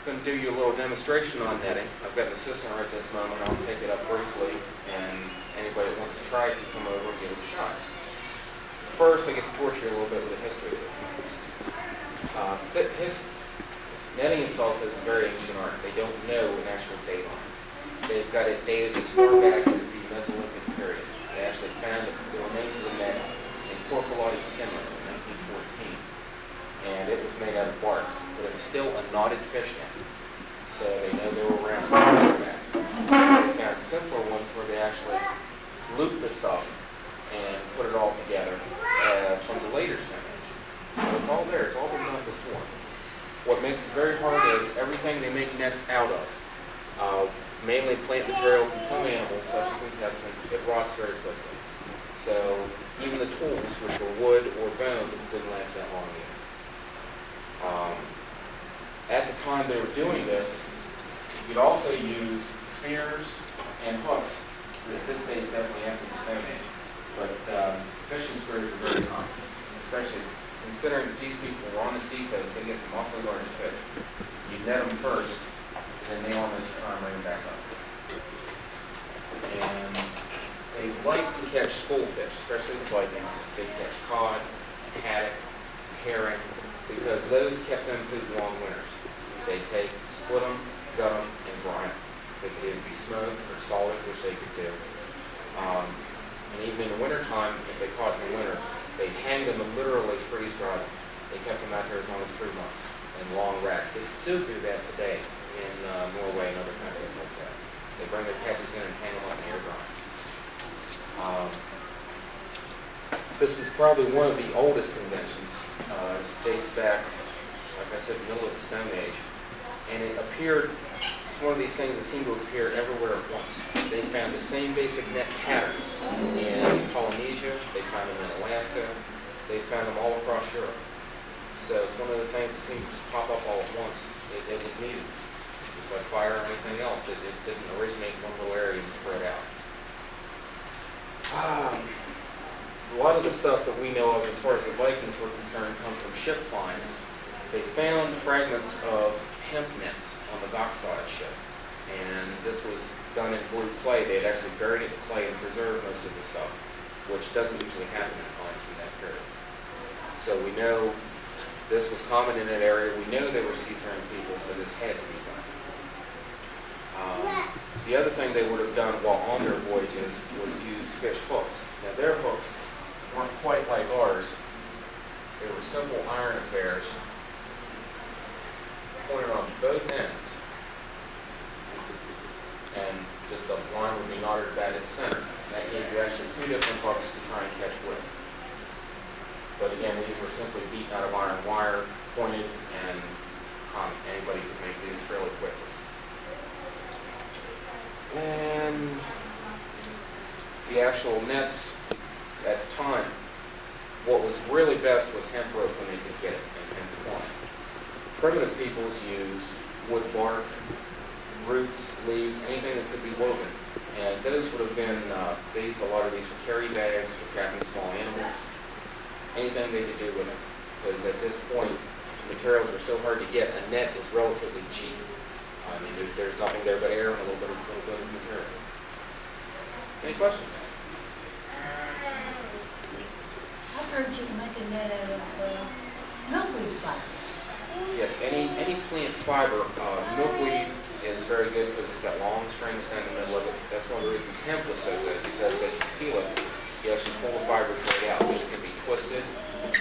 going to do you a little demonstration on netting. I've got an assistant right this moment. I'll take it up briefly, and anybody that wants to try it can come over and give it a shot. First, I get to torture you a little bit with the history of this method. Netting itself is a very ancient art. They don't know an actual date on it. They've got it dated as far back as the Mesolithic period. They actually found the remains of the net in Porphyrotic, Finland in 1914. And it was made out of bark, but it was still a knotted fish net. So they know they were around back. They found simpler ones where they actually looped the stuff and put it all together from the later Stone Age. So it's all there. It's all been done before. What makes it very hard is everything they make nets out of, mainly plant materials and some animals, such as intestine, it rots very quickly. So even the tools, which were wood or bone, didn't last that long either. At the time they were doing this, you'd also use spears and hooks. This day is definitely after the Stone Age, but fishing spears were very common, especially considering that these people were on the seacoast. They get some awfully large fish. You net them first, and then they almost try and bring them back up. And they like to catch schoolfish, especially the Vikings. They catch cod, haddock, herring, because those kept them through the long winters. They split them, gut them, and dry them. They could either be smoked or salted, which they could do. And even in the wintertime, if they caught in the winter, they hang them and literally freeze dry them. They kept them out here as long as 3 months in long racks. They still do that today in Norway and other countries like that. They bring their catches in and hang them up in air dry. This is probably one of the oldest inventions. It dates back, like I said, the middle of the Stone Age. And it appeared, it's one of these things that seem to appear everywhere at once. They found the same basic net patterns in Polynesia, they found them in Alaska, they found them all across Europe. So it's one of the things that seemed to just pop up all at once. It was needed. Just like fire or anything else, it didn't originate in one little area and spread out. A lot of the stuff that we know of as far as the Vikings were concerned come from ship finds. They found fragments of hemp nets on the Gokstad ship, and this was done in blue clay. They had actually buried it in clay and preserved most of the stuff, which doesn't usually happen in finds from that period. So we know this was common in that area. We know they were seafaring people, so this had to be done. The other thing they would have done while on their voyages was use fish hooks. Now their hooks weren't quite like ours. They were simple iron affairs pointed on both ends, and just a line would be knotted back in the center. That gave you actually 2 different hooks to try and catch with. But again, these were simply beaten out of iron wire, pointed, and anybody could make these fairly quickly. And the actual nets at the time, what was really best was hemp rope when they could get it, and hemp twine. Primitive peoples used wood bark, roots, leaves, anything that could be woven. And those would have been, they used a lot of these for carry bags, for trapping small animals, anything they could do with it. Because at this point, materials are so hard to get, a net is relatively cheap. I mean, there's nothing there but air and a little bit of material. Any questions? I've heard you can make a net out of milkweed fiber. Yes, any plant fiber, milkweed is very good because it's got long strings down the middle of it. That's one of the reasons hemp was so good, because as you peel it, you actually pull the fibers right out. These can be twisted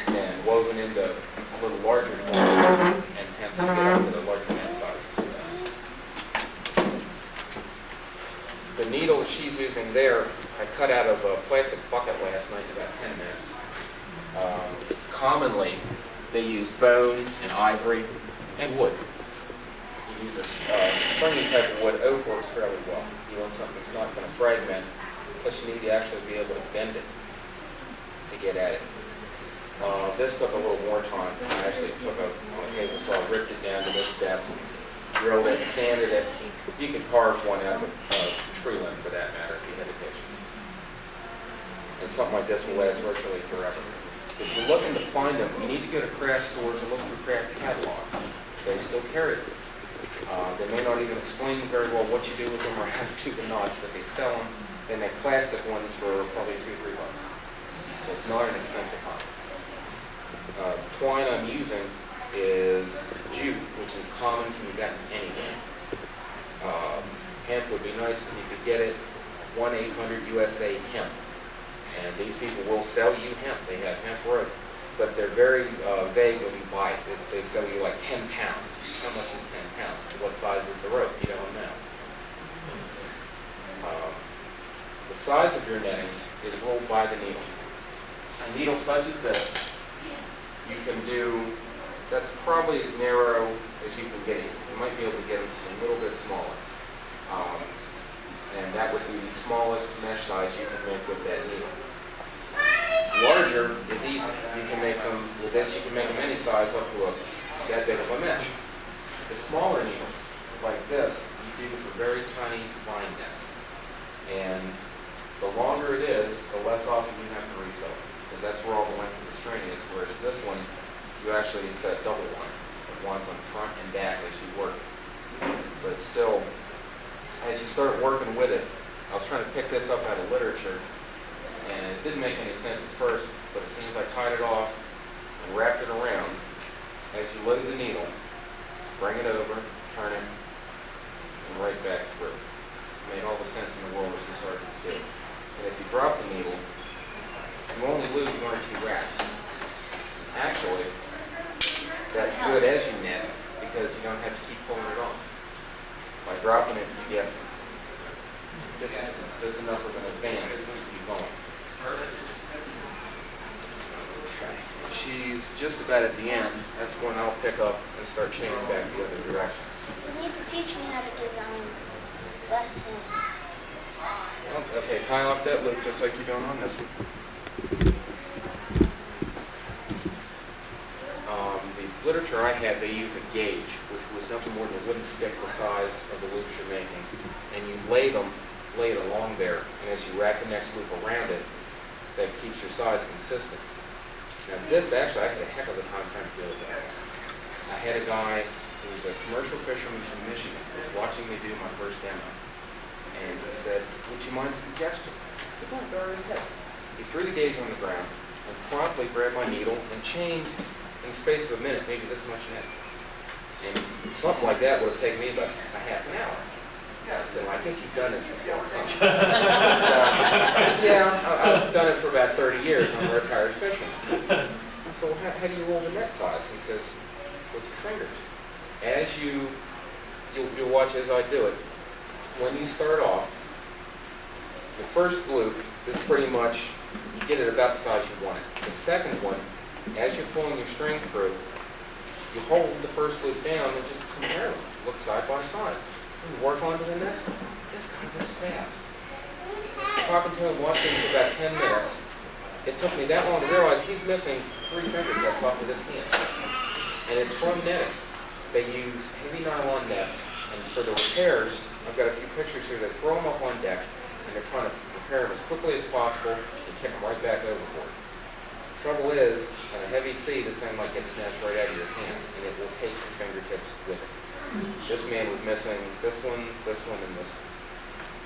and woven into a little larger twine, and hence you get up to the larger net sizes. The needle she's using there, I cut out of a plastic bucket last night in about 10 minutes. Commonly, they use bone and ivory and wood. You use a stringy type of wood. Oak works fairly well. You want something that's not going to fragment, but you need to actually be able to bend it to get at it. This took a little more time. I actually took a table saw, ripped it down to this depth, drilled it, sanded it. You could carve one out of a tree limb for that matter if you had the patience. And something like this will last virtually forever. If you're looking to find them, you need to go to craft stores and look for craft catalogs. They still carry them. They may not even explain very well what you do with them or how to do the knots, but they sell them. They make plastic ones for probably $2 or $3. So it's not an expensive hobby. Twine I'm using is jute, which is common, can be gotten anywhere. Hemp would be nice if you could get it, 1-800-USA hemp. And these people will sell you hemp. They have hemp rope, but they're very vague when you buy it. If they sell you like 10 pounds, how much is 10 pounds? What size is the rope? You don't know. The size of your netting is ruled by the needle. A needle such as this, you can do, that's probably as narrow as you can get it. You might be able to get them just a little bit smaller. And that would be the smallest mesh size you can make with that needle. Larger is easy. You can make them, with this you can make them any size up to that big of a mesh. The smaller needles, like this, you do for very tiny fine nets. And the longer it is, the less often you have to refill it, because that's where all the length of the string is, whereas this one, it's got a double one. It winds on front and back as you work. But still, as you start working with it, I was trying to pick this up out of literature, and it didn't make any sense at first, but as soon as I tied it off and wrapped it around, as you load the needle, bring it over, turn it, and right back through. It made all the sense in the world as we started to do it. And if you drop the needle, you only lose 1 or 2 wraps. Actually, that's good as you net, because you don't have to keep pulling it off. By dropping it, you get just enough of an advance to keep you going. Okay. She's just about at the end. That's when I'll pick up and start chaining back the other direction. You need to teach me how to do that on last one. Well, okay, tie off that loop just like you're doing on this one. The literature I had, they use a gauge, which was nothing more than a wooden stick the size of the loops you're making. And you lay it along there, and as you wrap the next loop around it, that keeps your size consistent. Now this, actually, I had a heck of a time trying to do that. I had a guy who was a commercial fisherman from Michigan, who was watching me do my first demo. And he said, would you mind a suggestion? I said, go right ahead. He threw the gauge on the ground and promptly grabbed my needle and chained in the space of a minute, maybe this much net. And something like that would have taken me about a half an hour. Yeah, I said, well, I guess you've done this before. Yeah, I've done it for about 30 years. I'm a retired fisherman. I said, well, how do you roll the net size? He says, with your fingers. As you'll watch as I do it. When you start off, the first loop is pretty much, you get it about the size you want it. The second one, as you're pulling your string through, you hold the first loop down and just compare them. Look side by side. And work on to the next one. This guy was fast. Talking to him, watching him for about 10 minutes, it took me that long to realize he's missing 3 fingertips off of this hand. And it's from netting. They use heavy nylon nets, and for the repairs, I've got a few pictures here. They throw them up on deck, and they're trying to repair them as quickly as possible and kick them right back overboard. Trouble is, on a heavy sea, this thing might get snatched right out of your hands, and it will take your fingertips with it. This man was missing this one, and this one.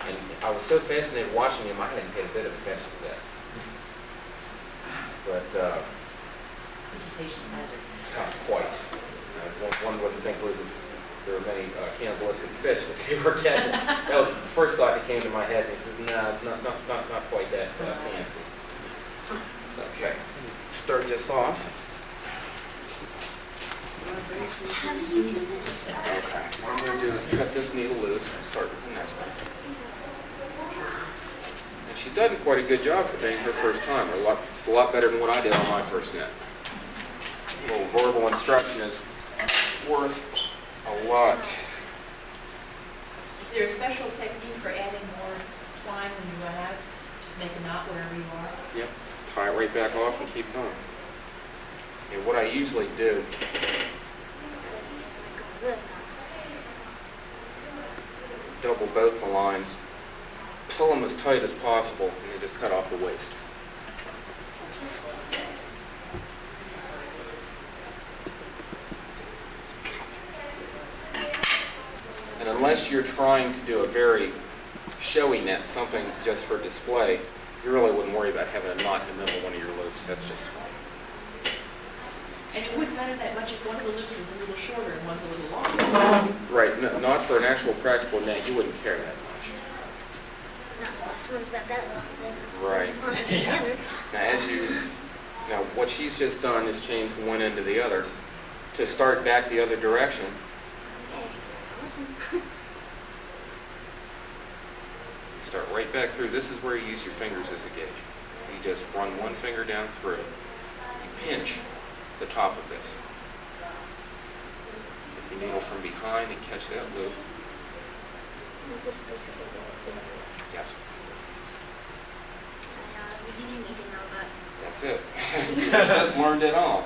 And I was so fascinated watching him, I hadn't paid a bit of attention to this. But, Education hazard. not quite. One wouldn't think was if there were many cannibalistic fish that they were catching. That was the first thought that came to my head. And he says, no, it's not quite that fancy. Okay, start this off. How do you do this? Okay, what I'm going to do is cut this needle loose and start with the next one. And she's done quite a good job for being her first time. It's a lot better than what I did on my first net. A little verbal instruction is worth a lot. Is there a special technique for adding more twine when you run out? Just make a knot wherever you are? Yep, tie it right back off and keep going. And what I usually do, double both the lines, pull them as tight as possible, and then just cut off the waist. And unless you're trying to do a very showy net, something just for display, you really wouldn't worry about having a knot in the middle of one of your loops. That's just fine. And it wouldn't matter that much if one of the loops is a little shorter and one's a little longer. Right, no, not for an actual practical net, you wouldn't care that much. Not this one's about that long. Then Right. on to the other. Now what she's just done is change from one end to the other to start back the other direction. Okay, awesome. Start right back through. This is where you use your fingers as a gauge. You just run one finger down through. You pinch the top of this. Take your needle from behind and catch that loop. You just basically do it the other way. Yes, I know everything you need to know about. that's it. You just learned it all.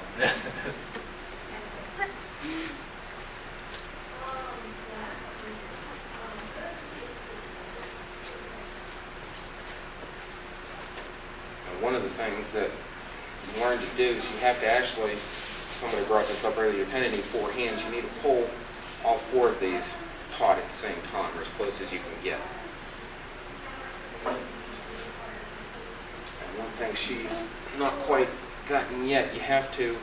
One of the things that you learn to do is you have to actually, somebody brought this up earlier, you kind of need four hands. You need to pull all four of these taut at the same time, or as close as you can get. And one thing she's not quite gotten yet, you have to,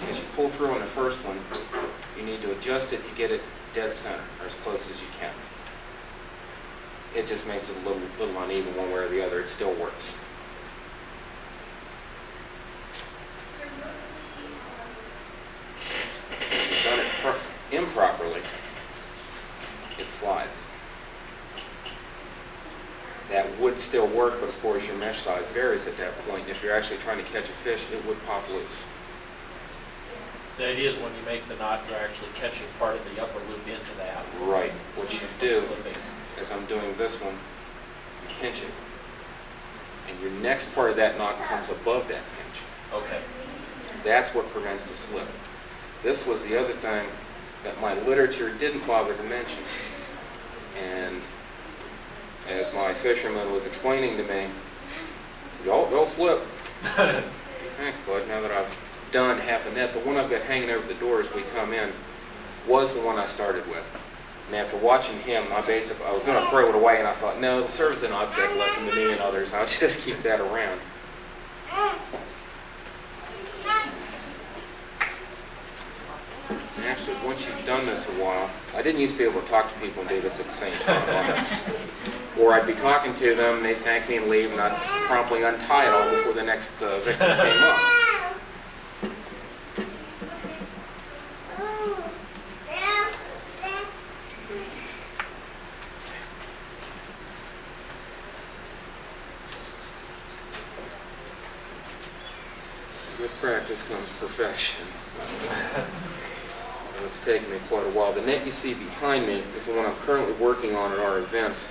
as you pull through on the first one, you need to adjust it to get it dead center, or as close as you can. It just makes it a little uneven one way or the other. It still works. Done it improperly, it slides. That would still work, but of course your mesh size varies at that point. If you're actually trying to catch a fish, it would pop loose. The idea is when you make the knot, you're actually catching part of the upper loop into that. Right. What to you keep it do, from slipping. as I'm doing this one, you pinch it. And your next part of that knot comes above that pinch. Okay. That's what prevents the slip. This was the other thing that my literature didn't bother to mention. And as my fisherman was explaining to me, he said, they'll slip. Thanks, bud. Now that I've done half a net, the one I've got hanging over the door as we come in was the one I started with. And after watching him, I was going to throw it away, and I thought, no, it serves an object lesson to me and others. I'll just keep that around. And actually, once you've done this a while, I didn't used to be able to talk to people and do this at the same time. Or I'd be talking to them, and they'd thank me and leave, and I'd promptly untie it all before the next victim came up. With practice comes perfection. It's taken me quite a while. The net you see behind me is the one I'm currently working on at our events.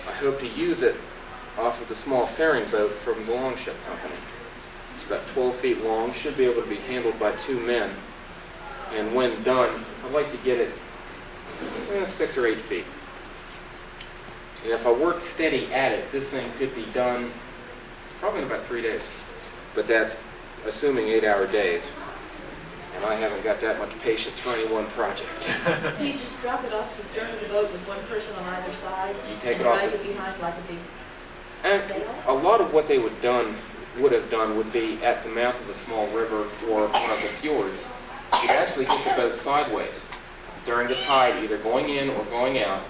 I hope to use it off of the small fairing boat from the Longship Company. It's about 12 feet long, should be able to be handled by 2 men. And when done, I'd like to get it 6 or 8 feet. And if I work steady at it, this thing could be done probably in about 3 days. But that's assuming 8-hour days. And I haven't got that much patience for any one project. So you just drop it off the stern of the boat with one person on either side? You take and it off drag the- it behind like a big And sail? a lot of what they would have done would be at the mouth of a small river or one of the fjords. You'd actually get the boat sideways during the tide, either going in or going out.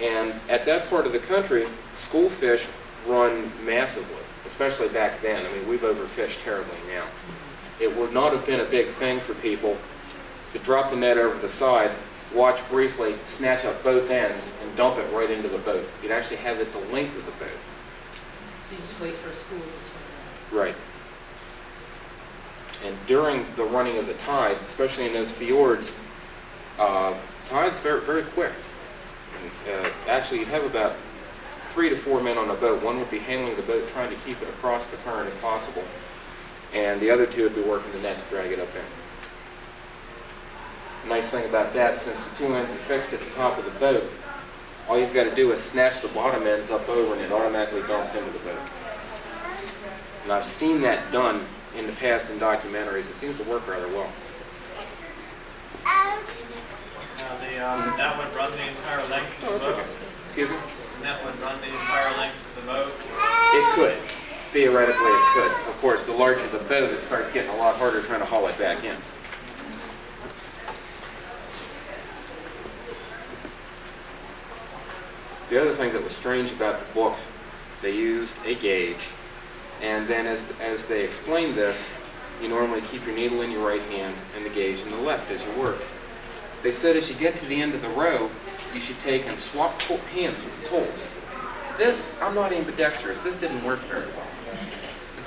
And at that part of the country, school fish run massively, especially back then. I mean, we've overfished terribly now. It would not have been a big thing for people to drop the net over the side, watch briefly, snatch up both ends, and dump it right into the boat. You'd actually have it the length of the boat. So you just wait for a school to swim Right. And during the running of the tide, especially in those fjords, tide's very, very quick. And, actually, you'd have about 3 to 4 men on a boat. One would be handling the boat, trying to keep it across the current if possible. And the other 2 would be working the net to drag it up in. Nice thing about that, since the 2 ends are fixed at the top of the boat, all you've got to do is snatch the bottom ends up over and it automatically dumps into the boat. And I've seen that done in the past in documentaries. It seems to work rather well. Now that would run the entire length of the boat? Excuse me? And that would run the entire length of the boat? It could. Theoretically, it could. Of course, the larger the boat, it starts getting a lot harder trying to haul it back in. The other thing that was strange about the book, they used a gauge, and then as they explained this, you normally keep your needle in your right hand and the gauge in the left as you work. They said as you get to the end of the row, you should take and swap hands with the tools. This, I'm not ambidextrous. This didn't work very well.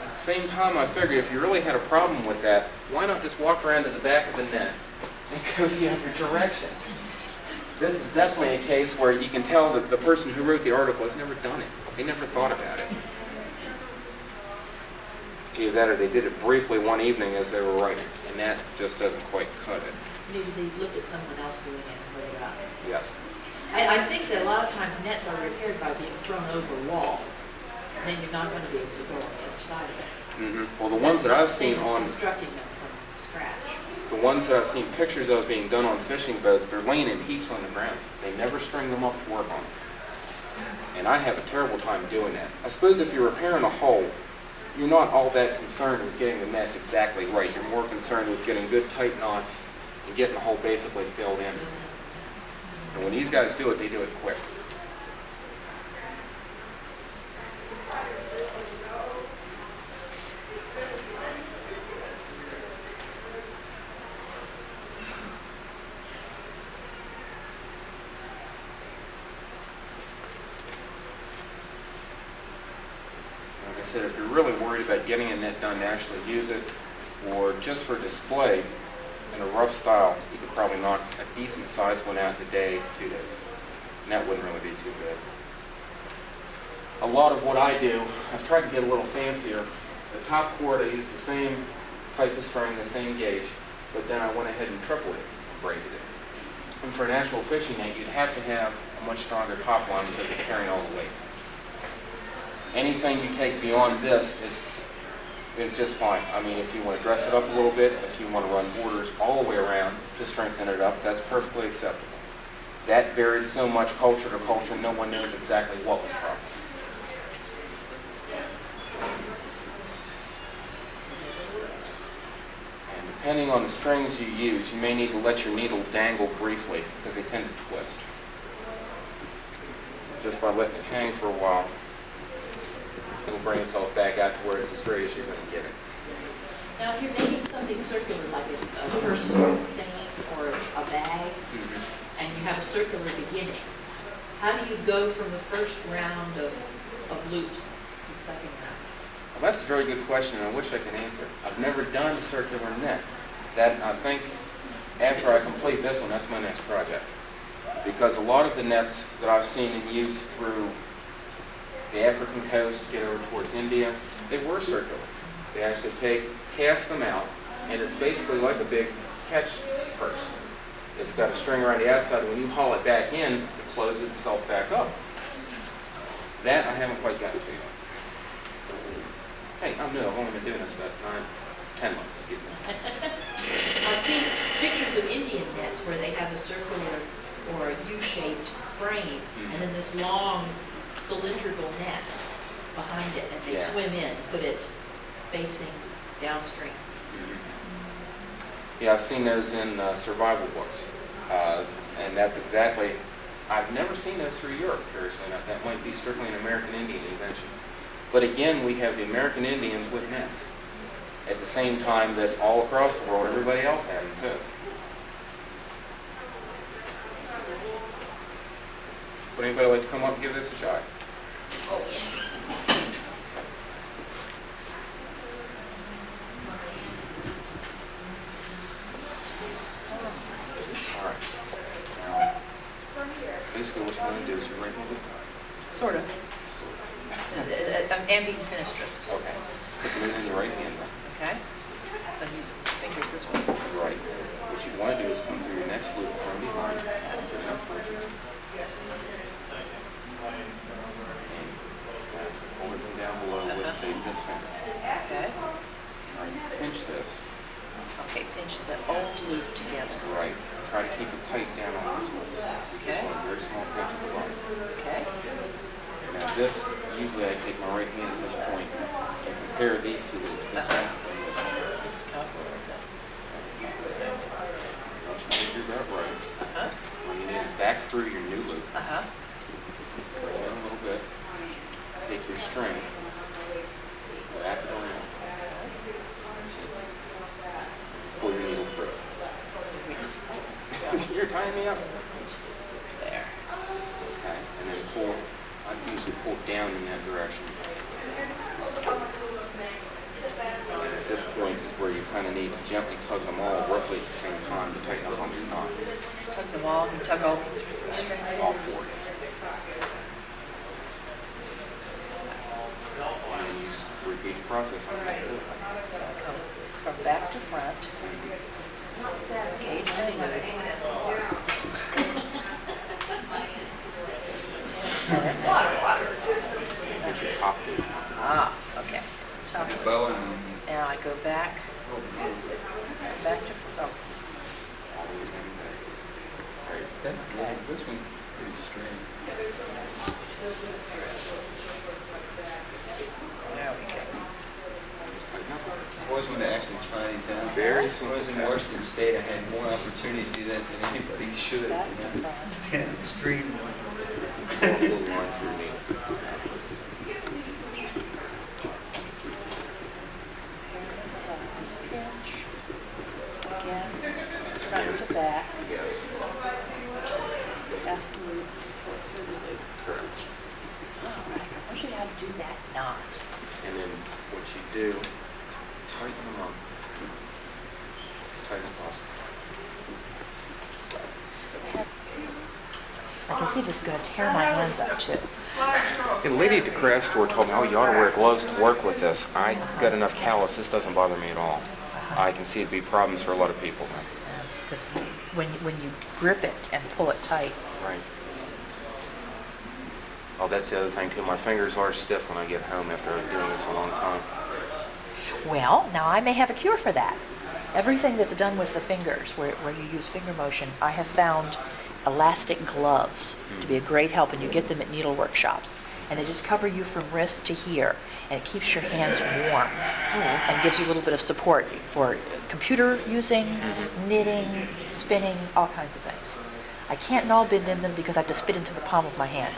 At the same time, I figured if you really had a problem with that, why not just walk around to the back of the net and go the other direction? This is definitely a case where you can tell that the person who wrote the article has never done it. They never thought about it. Either that or they did it briefly one evening as they were writing, and that just doesn't quite cut it. Maybe they looked at someone else doing it and put it up. Yes. I think that a lot of times nets are repaired by being thrown over walls, and then you're not going to be able to go on the other side of it. Well, the ones that I've seen on... constructing them from scratch. The ones that I've seen pictures of being done on fishing boats, they're laying in heaps on the ground. They never string them up to work on them. And I have a terrible time doing that. I suppose if you're repairing a hull, you're not all that concerned with getting the mesh exactly right. You're more concerned with getting good tight knots and getting the hull basically filled in. And when these guys do it, they do it quick. Like I said, if you're really worried about getting a net done to actually use it, or just for display, in a rough style, you could probably knock a decent sized one out in a day, 2 days. And that wouldn't really be too bad. A lot of what I do, I've tried to get a little fancier. The top cord, I use the same type of string, the same gauge, but then I went ahead and tripled it, braided it. And for an actual fishing net, you'd have to have a much stronger top line because it's carrying all the weight. Anything you take beyond this is just fine. I mean, if you want to dress it up a little bit, if you want to run borders all the way around to strengthen it up, that's perfectly acceptable. That varied so much culture to culture, no one knows exactly what was proper. And depending on the strings you use, you may need to let your needle dangle briefly because they tend to twist. Just by letting it hang for a while, it'll bring itself back out to where it's as straight as you're going to get it. Now, if you're making something circular like a purse seine or a bag, and you have a circular beginning, how do you go from the first round of loops to the second round? Well, that's a very good question, and I wish I could answer it. I've never done a circular net. That, I think, after I complete this one, that's my next project. Because a lot of the nets that I've seen in use through the African coast, get over towards India, they were circular. They actually cast them out, and it's basically like a big catch purse. It's got a string around the outside, and when you haul it back in, it closes itself back up. That I haven't quite gotten to yet. Hey, I'm new. I've only been doing this about 10 months. Excuse me. I've seen pictures of Indian nets where they have a circular or a U-shaped frame, and then this long cylindrical net behind it, and they swim in, put it facing downstream. Yeah, I've seen those in survival books, and that's exactly, I've never seen those through Europe, curiously enough. That might be strictly an American Indian invention. But again, we have the American Indians with nets, at the same time that all across the world, everybody else had them too. Would anybody like to come up and give this a shot? Oh, yeah. All right. Now, basically what you want to do is you're right handed. Sort of. Ambidextrous. Okay. Put them in your right hand then. Okay. So use fingers this way. Right. What you want to do is come through your next loop from behind. Put it up towards you. Hold it from down below with, say, this finger. Okay. All right, pinch this. Okay, pinch the old loop together. Right. Try to keep it tight down on this one. this, usually I take my right hand at this point and compare these two loops, this one and this one. Once you figure that right, when you need it back through your new loop, pull it in a little bit, take your string, wrap it around, pull your needle through. You're tying me up. There. Okay, and then pull, I usually pull down in that direction. And at this point is where you kind of need to gently tug them all roughly at the same time to tighten up on your knot. Tug them all, you tug all these strings. All four. And then you repeat the process on the next loop. So I come from back to front, gauge the loop. Get your top loop. Okay. It's the top loop. Bow and Now I go back to front. All the way down there. All right. That's good. This one's pretty strange. There we go. Just tighten up. I always want to actually try these out. Very When I was in simple. Washington State, I had more opportunity to do that than anybody should. Back You to know? front. Stand in the street. Pull a little line through your needle. Size pinch. Again, front to back. Pass the loop, pull through the loop. Correct. All right, I want you to how to do that knot. And then what you do is tighten them up as tight as possible. I can see this is going to tear my hands up too. The lady at the craft store told me, oh, you ought to wear gloves to work with this. I got enough callus. This doesn't bother me at all. I can see it'd be problems for a lot of people. Because when you grip it and pull it tight, Right. Oh, that's the other thing too. My fingers are stiff when I get home after doing this a long time. well, now I may have a cure for that. Everything that's done with the fingers, where you use finger motion, I have found elastic gloves to be a great help, and you get them at needle workshops. And they just cover you from wrist to here, and it keeps your hands warm and gives you a little bit of support for computer using, knitting, spinning, all kinds of things. I can't null bend in them because I have to spit into the palm of my hand.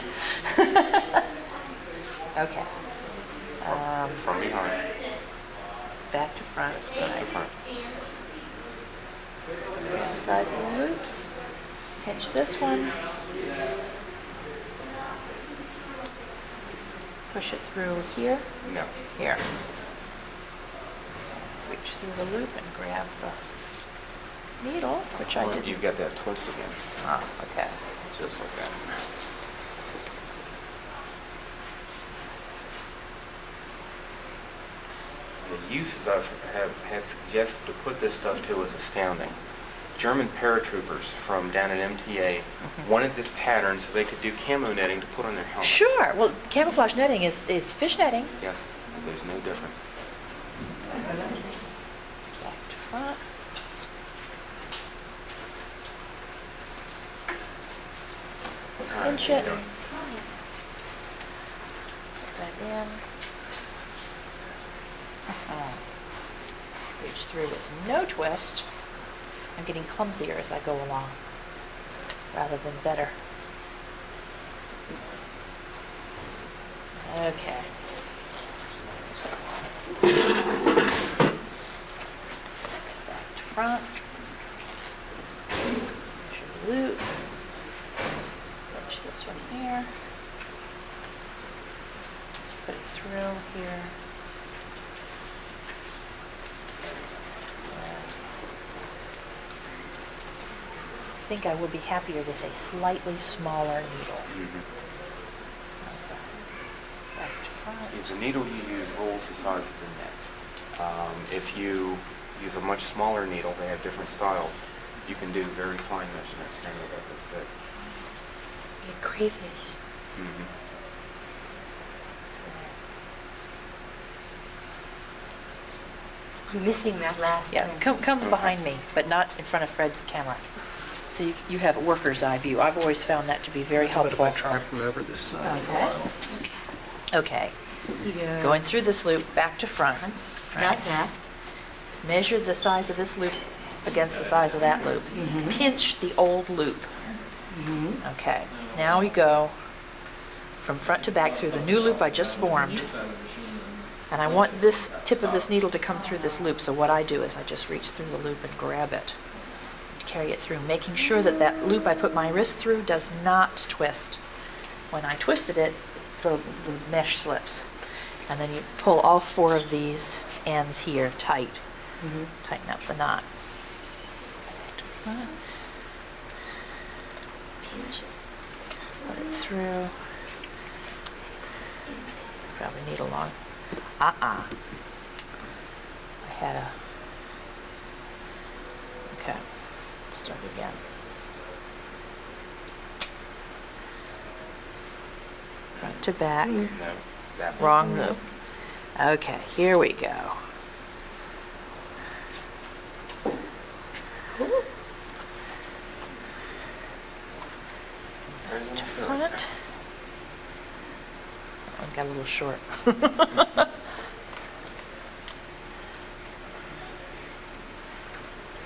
Okay. From behind. Back to front. Back to front. The size of the loops. Pinch this one. Push it through here. No. Here. Reach through the loop and grab the needle, which I did. You've got that twist again. Okay. Just like that. The uses have had suggested to put this stuff to is astounding. German paratroopers from down at MTA wanted this pattern so they could do camo netting to put on their helmets. Sure. Well, camouflage netting is fish netting. Yes, there's no difference. Back to front. Pinch it. Put that in. Reach through with no twist. I'm getting clumsier as I go along, rather than better. Okay. Back to front. Push your loop. Pinch this one here. Put it through here. I think I would be happier with a slightly smaller needle. Okay. Back to front. If the needle you use rolls the size of your neck. If you use a much smaller needle, they have different styles. You can do very fine mesh nets, kind of about this big. Like crayfish. I'm missing that last Yeah, thing. come behind me, but not in front of Fred's camera. So you have a worker's eye view. I've always found that to be very helpful. But if I try from over this side for a Okay. while. Okay. Okay, Yeah. going through this loop, back to front. Got that. Measure the size of this loop against the size of that loop. Pinch the old loop. Okay, now we go from front to back through the new loop I just formed. And I want this tip of this needle to come through this loop, so what I do is I just reach through the loop and grab it. Carry it through, making sure that that loop I put my wrist through does not twist. When I twisted it, the mesh slips. And then you pull all 4 of these ends here tight. Tighten up the knot. Pinch it. Put it through. Grab a needle long. I had a... Okay, start again. Front to back. No, that one. Wrong loop. Okay, here we go. To front. Oh, got a little short.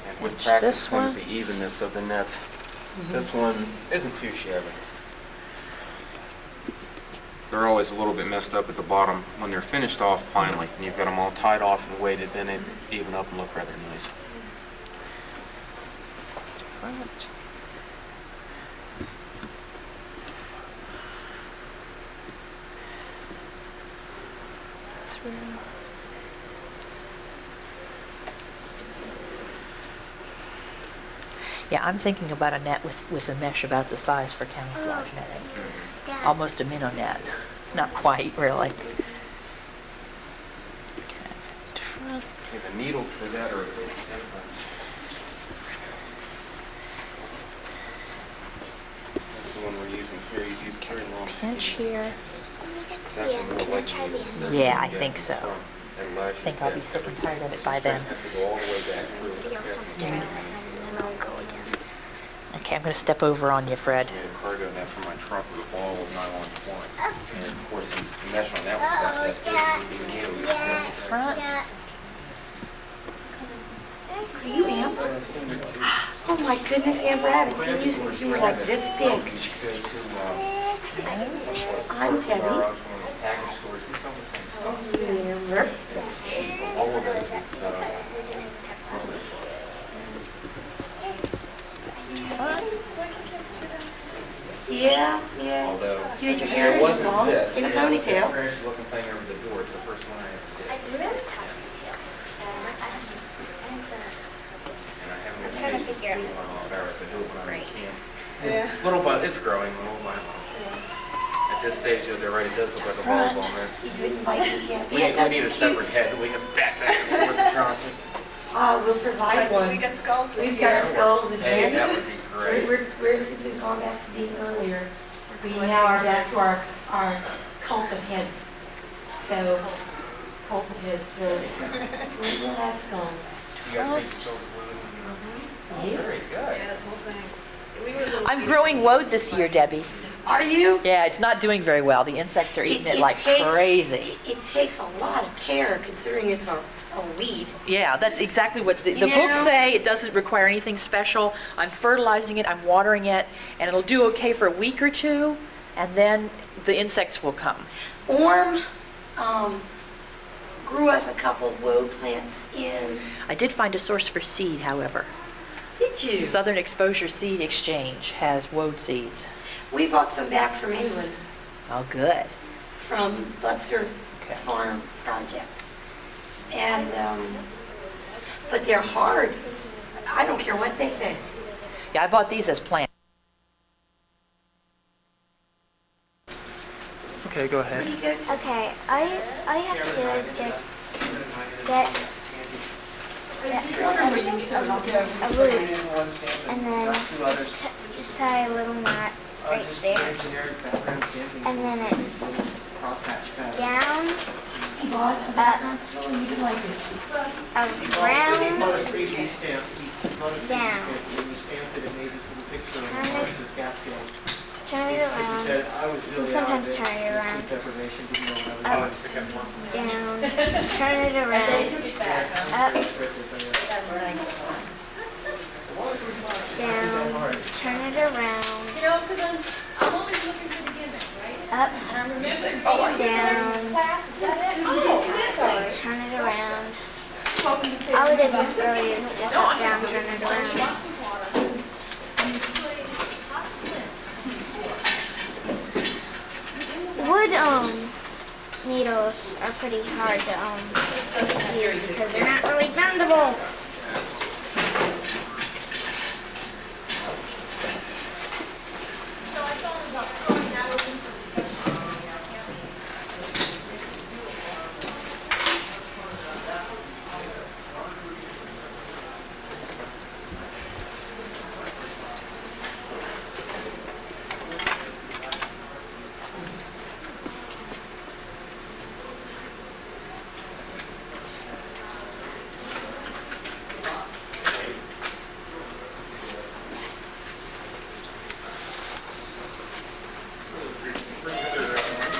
And with Pinch practice this comes one. the evenness of the nets. This one isn't too shabby. They're always a little bit messed up at the bottom when they're finished off finally, and you've got them all tied off and weighted, then they even up and look rather nice. Front. Through. Yeah, I'm thinking about a net with a mesh about the size for camouflage netting. Dad, Almost a minnow net. Not quite, really. Okay, front. Okay, the needles for that are different. That's the one we're using here. You use very long Pinch here. It's actually more can I like try you- the Yeah, I think so. And last I think year, I'll be that's sick and everything. tired of it by then. Has to go all the way back through. Nobody else wants to try that, and then I'll go again. Okay, I'm going to step over on you, Fred. I made a cargo net for my truck with a ball of nylon twine. And of course, since the mesh on that was about that big, the needle was just Front. Are you Amber? Oh my goodness, Amber, I haven't seen you since you were like this big. I'm Debbie. One of those package stores, it's all the same stuff. Amber. All of this is, Yeah, yeah. although You had your hair it in a wasn't ball, this. in a it was that ponytail. trashy looking thing over the door. It's the first one I ever I did. just got a toxic tail, so And I haven't I'm trying to been figure out doing it on Ferris. I do it when I'm in Right. camp. Yeah. Little by, it's growing little by little. At this stage, they're right, it does look like a volleyball net. You do it in Viking camp. We Yeah, need that's a cute. separate head, we can bat back and forth across it. We'll provide one. We got skulls this We've year. got skulls this Hey, year. that would be great. We're since we've gone back to being earlier, we now are back to our cult of heads. So, cult of heads, so we'll have skulls. You guys make yourself blue. Yeah. Very good. Yeah, the whole thing. We were little I'm kids. growing woad this year, Debbie. Are you? Yeah, it's not doing very well. The insects are eating it like takes- crazy. It takes a lot of care considering it's a weed. Yeah, that's exactly what the You books know? say. It doesn't require anything special. I'm fertilizing it, I'm watering it, and it'll do okay for a week or two, and then the insects will come. Orm grew us a couple of woad plants in. I did find a source for seed, however. Did you? Southern Exposure Seed Exchange has woad seeds. We bought some back from England, Oh, good. from Butzer Okay. Farm Project. And, but they're hard. I don't care what they say. Yeah, I bought these as plants. Okay, go ahead. Pretty good. Okay, all you have to do is just get What are you so lucky? a loop and then just tie a little knot right there. And then it's down, You bought a Batman still and you didn't like it. around, Down. down. When you stamped it, it made this little picture of Kind a of. with Catskills. turn it around, and sometimes turn it around, up, down, turn it around, up, down, turn it around, You know, because I'm always looking for the gimmick, right? up, And I'm remembering down, class, is that it? Oh, sorry. turn it around. All it is really is just up, down, turn it around. Wood needles are pretty hard to use because they're not really bendable.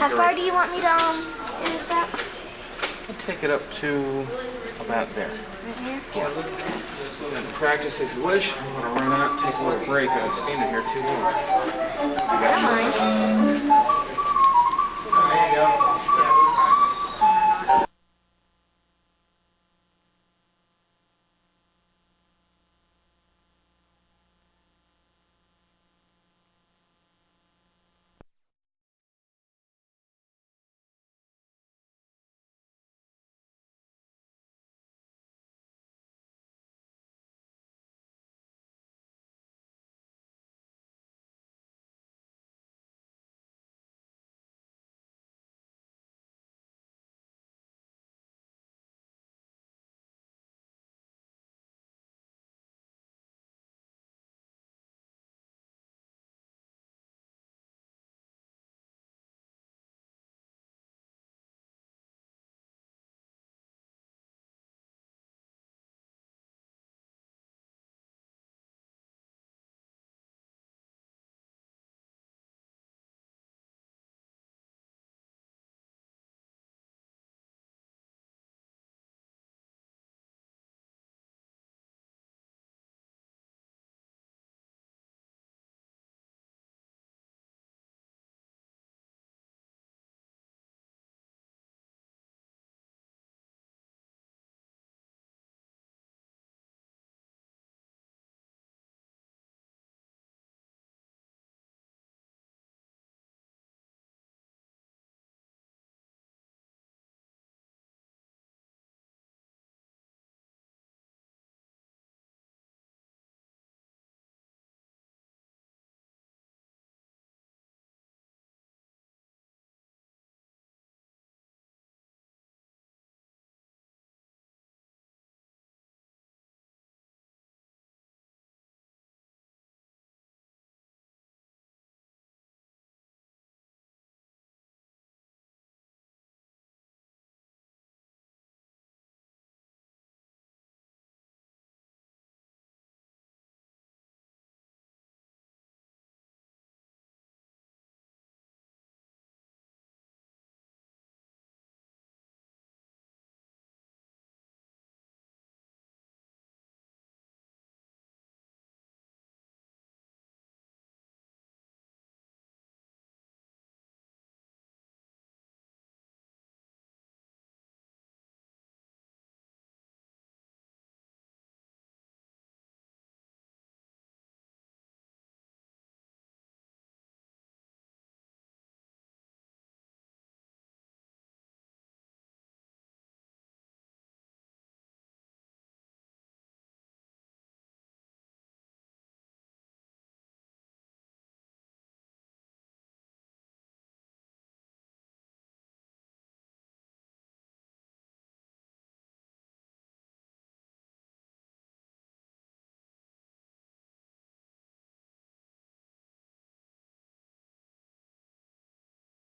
How far do you want me to do this up? I'll take it up to about there. Right here? Yeah. Practice if you wish. I'm gonna run out, take a little break. I've been standing here too long. I don't mind. There you go.